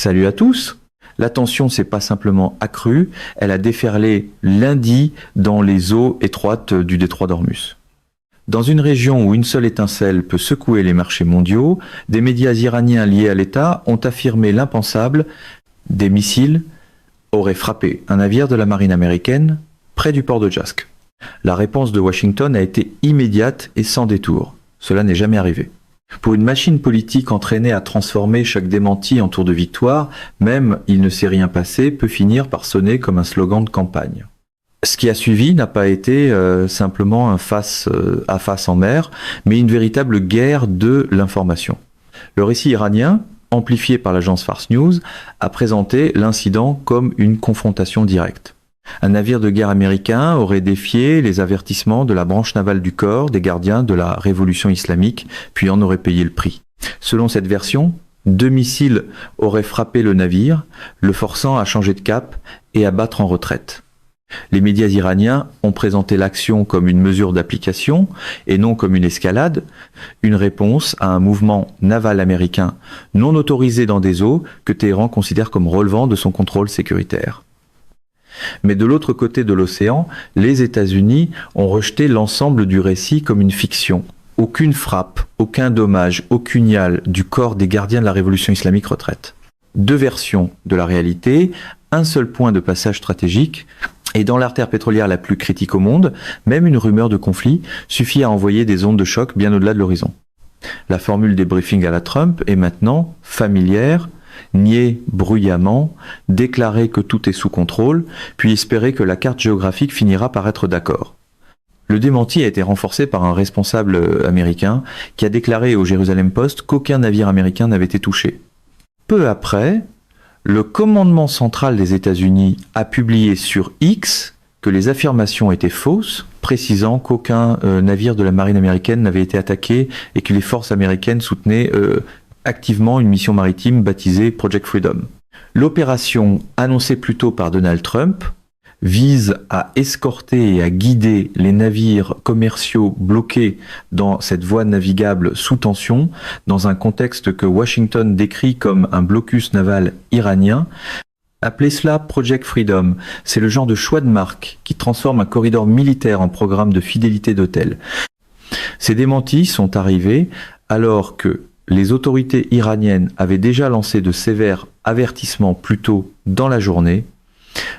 Salut à tous! La tension s'est pas simplement accrue, elle a déferlé lundi dans les eaux étroites du détroit d'Ormuz. Dans une région où une seule étincelle peut secouer les marchés mondiaux, des médias iraniens liés à l'État ont affirmé l'impensable: des missiles auraient frappé un navire de la marine américaine près du port de Jask. La réponse de Washington a été immédiate et sans détour. Cela n'est jamais arrivé. Pour une machine politique entraînée à transformer chaque démenti en tour de victoire, même « il ne s'est rien passé » peut finir par sonner comme un slogan de campagne. Ce qui a suivi n'a pas été simplement un face à face en mer, mais une véritable guerre de l'information. Le récit iranien, amplifié par l'agence Fars News, a présenté l'incident comme une confrontation directe. Un navire de guerre américain aurait défié les avertissements de la branche navale du corps des gardiens de la révolution islamique, puis en aurait payé le prix. Selon cette version, 2 missiles auraient frappé le navire, le forçant à changer de cap et à battre en retraite. Les médias iraniens ont présenté l'action comme une mesure d'application et non comme une escalade, une réponse à un mouvement naval américain non autorisé dans des eaux que Téhéran considère comme relevant de son contrôle sécuritaire. Mais de l'autre côté de l'océan, les États-Unis ont rejeté l'ensemble du récit comme une fiction. Aucune frappe, aucun dommage, aucune du corps des gardiens de la révolution islamique retraite. 2 versions de la réalité, un seul point de passage stratégique, et dans l'artère pétrolière la plus critique au monde, même une rumeur de conflit suffit à envoyer des ondes de choc bien au-delà de l'horizon. La formule des briefings à la Trump est maintenant familière: nier bruyamment, déclarer que tout est sous contrôle, puis espérer que la carte géographique finira par être d'accord. Le démenti a été renforcé par un responsable américain qui a déclaré au Jerusalem Post qu'aucun navire américain n'avait été touché. Peu après, le commandement central des États-Unis a publié sur X que les affirmations étaient fausses, précisant qu'aucun navire de la marine américaine n'avait été attaqué et que les forces américaines soutenaient activement une mission maritime baptisée Project Freedom. L'opération, annoncée plus tôt par Donald Trump, vise à escorter et à guider les navires commerciaux bloqués dans cette voie navigable sous tension, dans un contexte que Washington décrit comme un blocus naval iranien. Appelez cela Project Freedom, c'est le genre de choix de marque qui transforme un corridor militaire en programme de fidélité d'hôtel. Ces démentis sont arrivés alors que les autorités iraniennes avaient déjà lancé de sévères avertissements plus tôt dans la journée,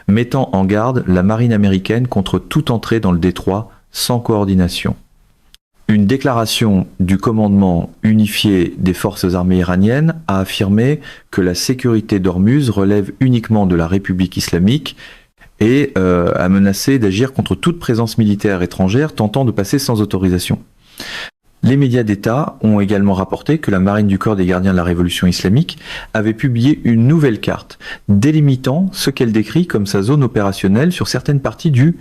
mettant en garde la marine américaine contre toute entrée dans le détroit sans coordination. Une déclaration du commandement unifié des forces armées iraniennes a affirmé que la sécurité d'Ormuz relève uniquement de la République islamique et a menacé d'agir contre toute présence militaire étrangère tentant de passer sans autorisation. Les médias d'État ont également rapporté que la marine du corps des gardiens de la révolution islamique avait publié une nouvelle carte délimitant ce qu'elle décrit comme sa zone opérationnelle sur certaines parties du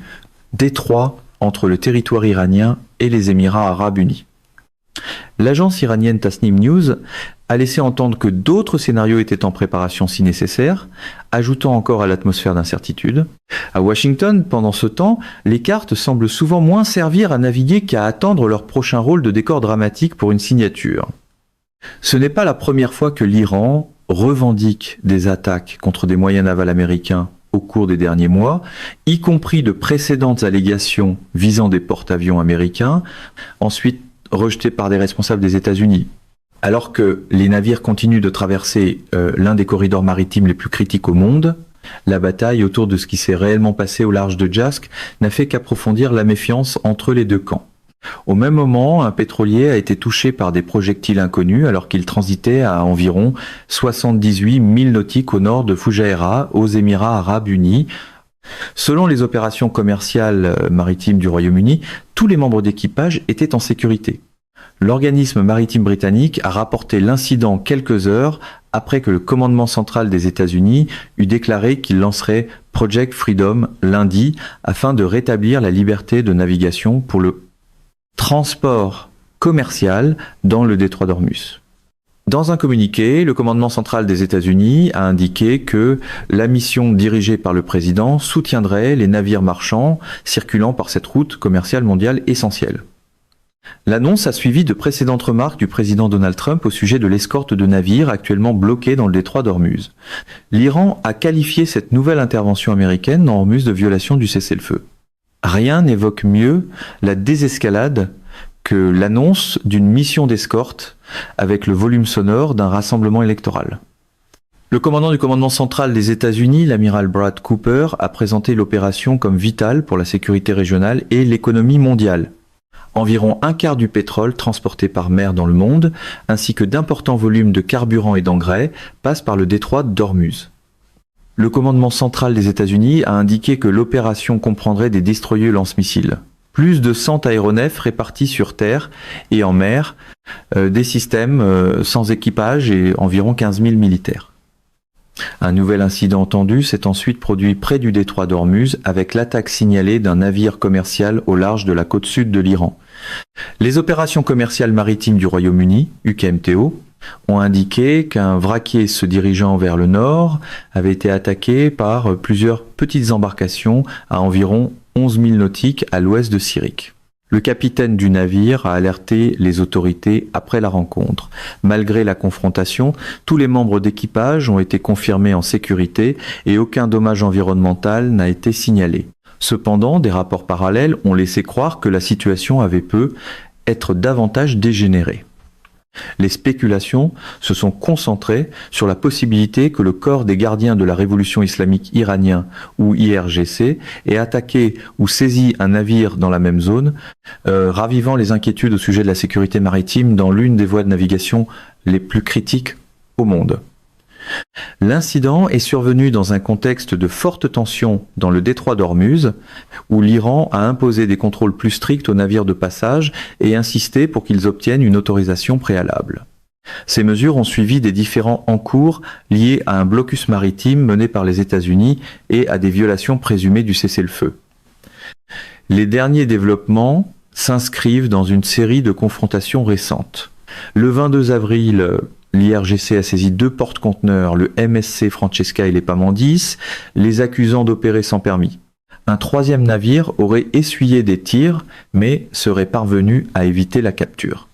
détroit entre le territoire iranien et les Émirats arabes unis. L'agence iranienne Tasnim News a laissé entendre que d'autres scénarios étaient en préparation si nécessaire, ajoutant encore à l'atmosphère d'incertitude. À Washington, pendant ce temps, les cartes semblent souvent moins servir à naviguer qu'à attendre leur prochain rôle de décor dramatique pour une signature. Ce n'est pas la première fois que l'Iran revendique des attaques contre des moyens navals américains au cours des derniers mois, y compris de précédentes allégations visant des porte-avions américains, ensuite rejetées par des responsables des États-Unis. Alors que les navires continuent de traverser l'un des corridors maritimes les plus critiques au monde, la bataille autour de ce qui s'est réellement passé au large de Jask n'a fait qu'approfondir la méfiance entre les deux camps. Au même moment, un pétrolier a été touché par des projectiles inconnus alors qu'il transitait à environ 78 milles nautiques au nord de Fujairah, aux Émirats arabes unis. Selon les opérations commerciales maritimes du Royaume-Uni, tous les membres d'équipage étaient en sécurité. L'organisme maritime britannique a rapporté l'incident quelques heures après que le commandement central des États-Unis eut déclaré qu'il lancerait Project Freedom lundi afin de rétablir la liberté de navigation pour le transport commercial dans le détroit d'Ormuz. Dans un communiqué, le commandement central des États-Unis a indiqué que la mission dirigée par le président soutiendrait les navires marchands circulant par cette route commerciale mondiale essentielle. L'annonce a suivi de précédentes remarques du président Donald Trump au sujet de l'escorte de navires actuellement bloqués dans le détroit d'Ormuz. L'Iran a qualifié cette nouvelle intervention américaine dans Ormuz de violation du cessez-le-feu. Rien n'évoque mieux la désescalade que l'annonce d'une mission d'escorte avec le volume sonore d'un rassemblement électoral. Le commandant du commandement central des États-Unis, l'amiral Brad Cooper, a présenté l'opération comme vitale pour la sécurité régionale et l'économie mondiale. Environ un quart du pétrole transporté par mer dans le monde, ainsi que d'importants volumes de carburant et d'engrais, passent par le détroit d'Ormuz. Le commandement central des États-Unis a indiqué que l'opération comprendrait des destroyers lance-missiles. Plus de 100 aéronefs répartis sur terre et en mer, des systèmes sans équipage et environ 15 000 militaires. Un nouvel incident entendu s'est ensuite produit près du détroit d'Ormuz avec l'attaque signalée d'un navire commercial au large de la côte sud de l'Iran. Les opérations commerciales maritimes du Royaume-Uni, UKMTO, ont indiqué qu'un vraquier se dirigeant vers le nord avait été attaqué par plusieurs petites embarcations à environ 11 000 nautiques à l'ouest de Sirik. Le capitaine du navire a alerté les autorités après la rencontre. Malgré la confrontation, tous les membres d'équipage ont été confirmés en sécurité et aucun dommage environnemental n'a été signalé. Cependant, des rapports parallèles ont laissé croire que la situation avait pu être davantage dégénérée. Les spéculations se sont concentrées sur la possibilité que le corps des gardiens de la révolution islamique iranien, ou IRGC, ait attaqué ou saisi un navire dans la même zone, ravivant les inquiétudes au sujet de la sécurité maritime dans l'une des voies de navigation les plus critiques au monde. L'incident est survenu dans un contexte de forte tension dans le détroit d'Ormuz, où l'Iran a imposé des contrôles plus stricts aux navires de passage et insisté pour qu'ils obtiennent une autorisation préalable. Ces mesures ont suivi des différends en cours liés à un blocus maritime mené par les États-Unis et à des violations présumées du cessez-le-feu. Les derniers développements s'inscrivent dans une série de confrontations récentes. Le 22 avril, l'IRGC a saisi 2 porte-conteneurs, le MSC Francesca et l'Epamandis, les accusant d'opérer sans permis. Un 3e navire aurait essuyé des tirs, mais serait parvenu à éviter la capture.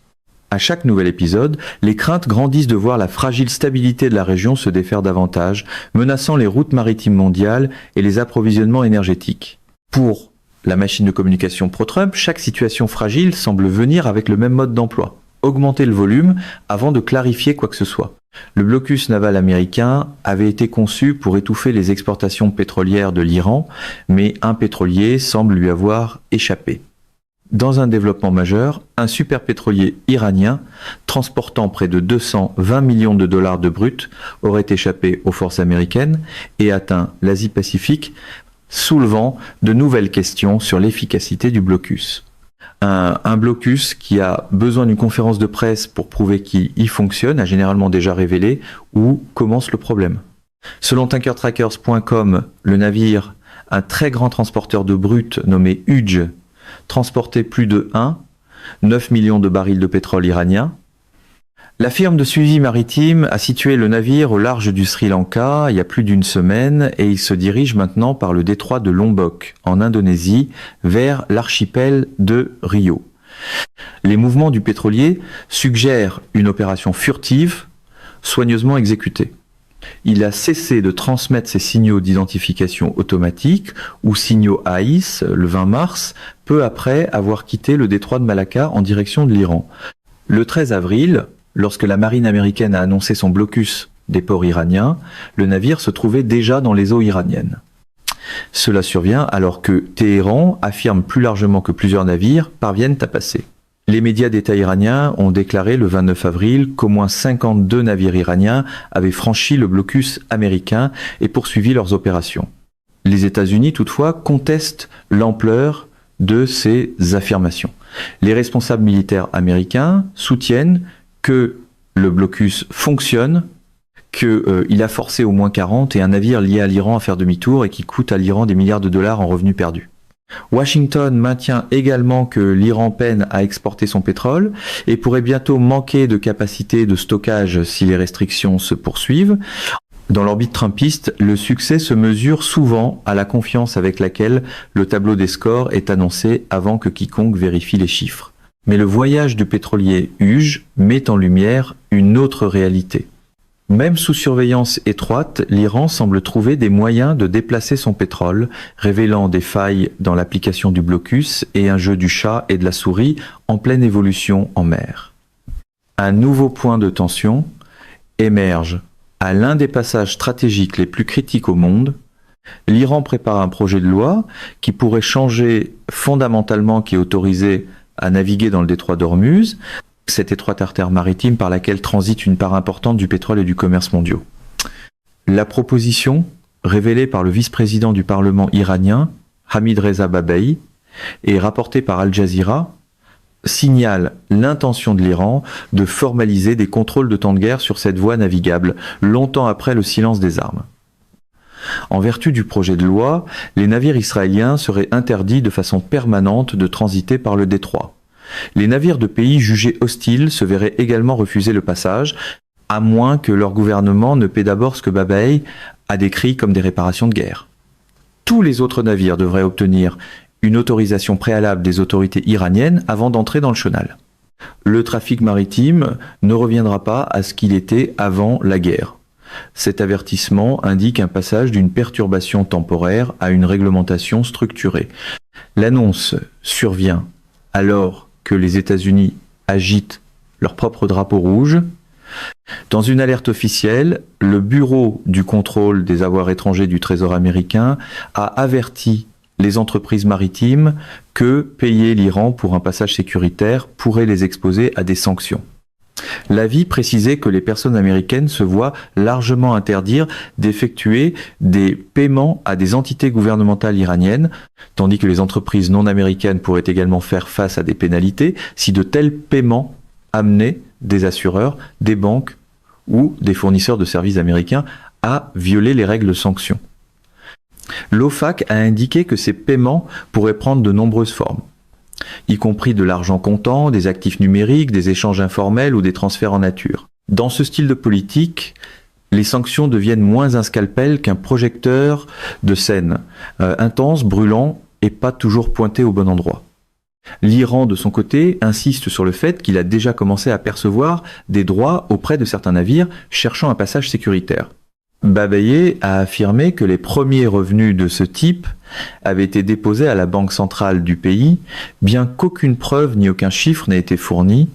À chaque nouvel épisode, les craintes grandissent de voir la fragile stabilité de la région se défaire davantage, menaçant les routes maritimes mondiales et les approvisionnements énergétiques. Pour la machine de communication pro-Trump, chaque situation fragile semble venir avec le même mode d'emploi. Augmenter le volume avant de clarifier quoi que ce soit. Le blocus naval américain avait été conçu pour étouffer les exportations pétrolières de l'Iran, mais un pétrolier semble lui avoir échappé. Dans un développement majeur, un superpétrolier iranien, transportant près de 220 millions de dollars de brut, aurait échappé aux forces américaines et atteint l'Asie-Pacifique, soulevant de nouvelles questions sur l'efficacité du blocus. Un blocus qui a besoin d'une conférence de presse pour prouver qu'il fonctionne a généralement déjà révélé où commence le problème. Selon tankertrackers.com, le navire, un très grand transporteur de brut nommé Hudj, transportait plus de 9 millions de barils de pétrole iranien. La firme de suivi maritime a situé le navire au large du Sri Lanka il y a plus d'une semaine et il se dirige maintenant par le détroit de Lombok, en Indonésie, vers l'archipel de Rio. Les mouvements du pétrolier suggèrent une opération furtive, soigneusement exécutée. Il a cessé de transmettre ses signaux d'identification automatique ou signaux AIS le 20 mars, peu après avoir quitté le détroit de Malacca en direction de l'Iran. Le 13 avril, lorsque la marine américaine a annoncé son blocus des ports iraniens, le navire se trouvait déjà dans les eaux iraniennes. Cela survient alors que Téhéran affirme plus largement que plusieurs navires parviennent à passer. Les médias d'État iraniens ont déclaré le 29 avril qu'au moins 52 navires iraniens avaient franchi le blocus américain et poursuivi leurs opérations. Les États-Unis, toutefois, contestent l'ampleur de ces affirmations. Les responsables militaires américains soutiennent que le blocus fonctionne, qu'il a forcé au moins 40 et un navire lié à l'Iran à faire demi-tour et qui coûte à l'Iran des milliards de dollars en revenus perdus. Washington maintient également que l'Iran peine à exporter son pétrole et pourrait bientôt manquer de capacité de stockage si les restrictions se poursuivent. Dans l'orbite trumpiste, le succès se mesure souvent à la confiance avec laquelle le tableau des scores est annoncé avant que quiconque vérifie les chiffres. Mais le voyage du pétrolier Huge met en lumière une autre réalité. Même sous surveillance étroite, l'Iran semble trouver des moyens de déplacer son pétrole, révélant des failles dans l'application du blocus et un jeu du chat et de la souris en pleine évolution en mer. Un nouveau point de tension émerge à l'un des passages stratégiques les plus critiques au monde. L'Iran prépare un projet de loi qui pourrait changer fondamentalement, qui autorisait à naviguer dans le détroit d'Ormuz, cette étroite artère maritime par laquelle transite une part importante du pétrole et du commerce mondiaux. La proposition, révélée par le vice-président du Parlement iranien, Hamid Reza Babaei, et rapportée par Al Jazeera, signale l'intention de l'Iran de formaliser des contrôles de temps de guerre sur cette voie navigable, longtemps après le silence des armes. En vertu du projet de loi, les navires israéliens seraient interdits de façon permanente de transiter par le détroit. Les navires de pays jugés hostiles se verraient également refuser le passage, à moins que leur gouvernement ne paie d'abord ce que Babaei a décrit comme des réparations de guerre. Tous les autres navires devraient obtenir une autorisation préalable des autorités iraniennes avant d'entrer dans le chenal. Le trafic maritime ne reviendra pas à ce qu'il était avant la guerre. Cet avertissement indique un passage d'une perturbation temporaire à une réglementation structurée. L'annonce survient alors que les États-Unis agitent leur propre drapeau rouge. Dans une alerte officielle, le Bureau du contrôle des avoirs étrangers du Trésor américain a averti les entreprises maritimes que payer l'Iran pour un passage sécuritaire pourrait les exposer à des sanctions. L'avis précisait que les personnes américaines se voient largement interdire d'effectuer des paiements à des entités gouvernementales iraniennes, tandis que les entreprises non américaines pourraient également faire face à des pénalités si de tels paiements amenaient des assureurs, des banques ou des fournisseurs de services américains à violer les règles de sanctions. L'OFAC a indiqué que ces paiements pourraient prendre de nombreuses formes, y compris de l'argent comptant, des actifs numériques, des échanges informels ou des transferts en nature. Dans ce style de politique, les sanctions deviennent moins un scalpel qu'un projecteur de scène, intense, brûlant et pas toujours pointé au bon endroit. L'Iran, de son côté, insiste sur le fait qu'il a déjà commencé à percevoir des droits auprès de certains navires cherchant un passage sécuritaire. Babaei a affirmé que les premiers revenus de ce type avaient été déposés à la banque centrale du pays, bien qu'aucune preuve ni aucun chiffre n'ait été fourni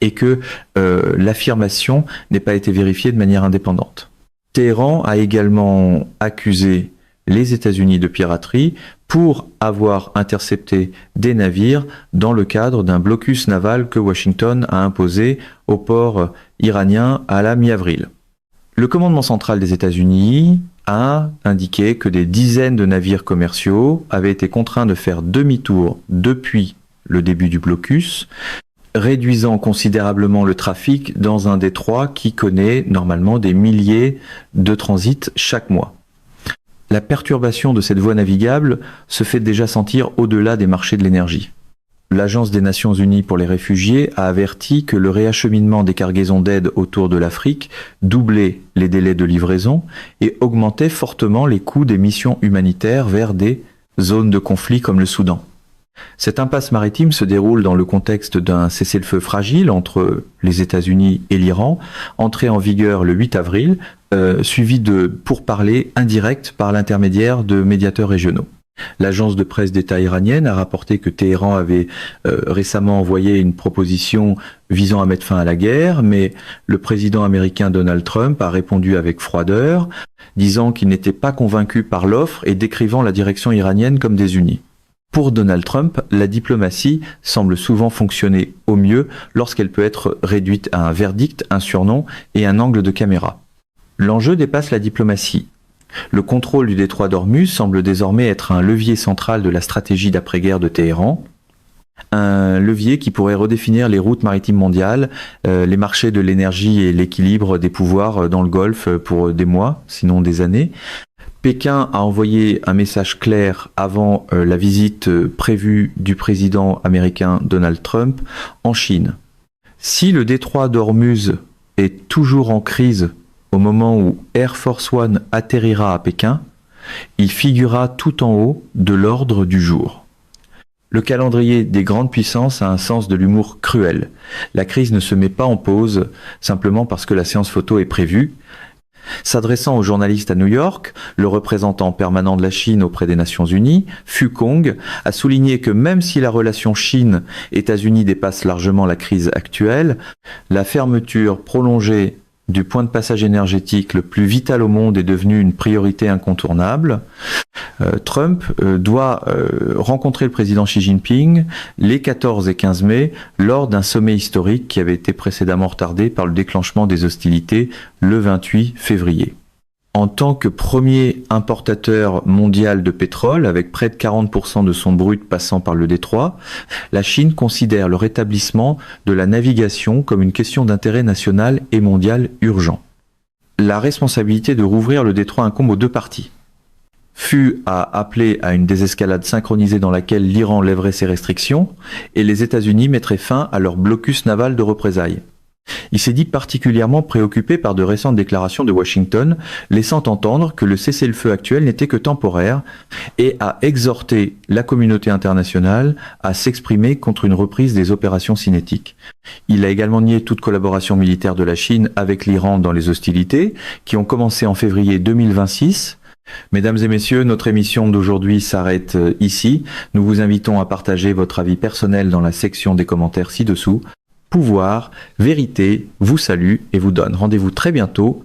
et que l'affirmation n'ait pas été vérifiée de manière indépendante. Téhéran a également accusé les États-Unis de piraterie pour avoir intercepté des navires dans le cadre d'un blocus naval que Washington a imposé au port iranien à la mi-avril. Le commandement central des États-Unis a indiqué que des dizaines de navires commerciaux avaient été contraints de faire demi-tour depuis le début du blocus, réduisant considérablement le trafic dans un détroit qui connaît normalement des milliers de transits chaque mois. La perturbation de cette voie navigable se fait déjà sentir au-delà des marchés de l'énergie. L'Agence des Nations Unies pour les réfugiés a averti que le réacheminement des cargaisons d'aide autour de l'Afrique doublait les délais de livraison et augmentait fortement les coûts des missions humanitaires vers des zones de conflit comme le Soudan. Cette impasse maritime se déroule dans le contexte d'un cessez-le-feu fragile entre les États-Unis et l'Iran, entré en vigueur le 8 avril, suivi de pourparlers indirects par l'intermédiaire de médiateurs régionaux. L'agence de presse d'État iranienne a rapporté que Téhéran avait récemment envoyé une proposition visant à mettre fin à la guerre, mais le président américain Donald Trump a répondu avec froideur, disant qu'il n'était pas convaincu par l'offre et décrivant la direction iranienne comme désunie. Pour Donald Trump, la diplomatie semble souvent fonctionner au mieux lorsqu'elle peut être réduite à un verdict, un surnom et un angle de caméra. L'enjeu dépasse la diplomatie. Le contrôle du détroit d'Ormuz semble désormais être un levier central de la stratégie d'après-guerre de Téhéran, un levier qui pourrait redéfinir les routes maritimes mondiales, les marchés de l'énergie et l'équilibre des pouvoirs dans le Golfe pour des mois, sinon des années. Pékin a envoyé un message clair avant la visite prévue du président américain Donald Trump en Chine. Si le détroit d'Ormuz est toujours en crise au moment où Air Force One atterrira à Pékin, il figurera tout en haut de l'ordre du jour. Le calendrier des grandes puissances a un sens de l'humour cruel. La crise ne se met pas en pause simplement parce que la séance photo est prévue. S'adressant aux journalistes à New York, le représentant permanent de la Chine auprès des Nations Unies, Fu Kong, a souligné que même si la relation Chine-États-Unis dépasse largement la crise actuelle, la fermeture prolongée du point de passage énergétique le plus vital au monde est devenue une priorité incontournable. Trump doit rencontrer le président Xi Jinping les 14 et 15 mai lors d'un sommet historique qui avait été précédemment retardé par le déclenchement des hostilités le 28 février. En tant que premier importateur mondial de pétrole, avec près de 40% de son brut passant par le détroit, la Chine considère le rétablissement de la navigation comme une question d'intérêt national et mondial urgent. La responsabilité de rouvrir le détroit incombe aux deux parties. Fu a appelé à une désescalade synchronisée dans laquelle l'Iran lèverait ses restrictions et les États-Unis mettraient fin à leur blocus naval de représailles. Il s'est dit particulièrement préoccupé par de récentes déclarations de Washington, laissant entendre que le cessez-le-feu actuel n'était que temporaire, et a exhorté la communauté internationale à s'exprimer contre une reprise des opérations cinétiques. Il a également nié toute collaboration militaire de la Chine avec l'Iran dans les hostilités, qui ont commencé en février 2026. Mesdames et messieurs, notre émission d'aujourd'hui s'arrête ici. Nous vous invitons à partager votre avis personnel dans la section des commentaires ci-dessous. Pouvoir, vérité, vous salue et vous donne rendez-vous très bientôt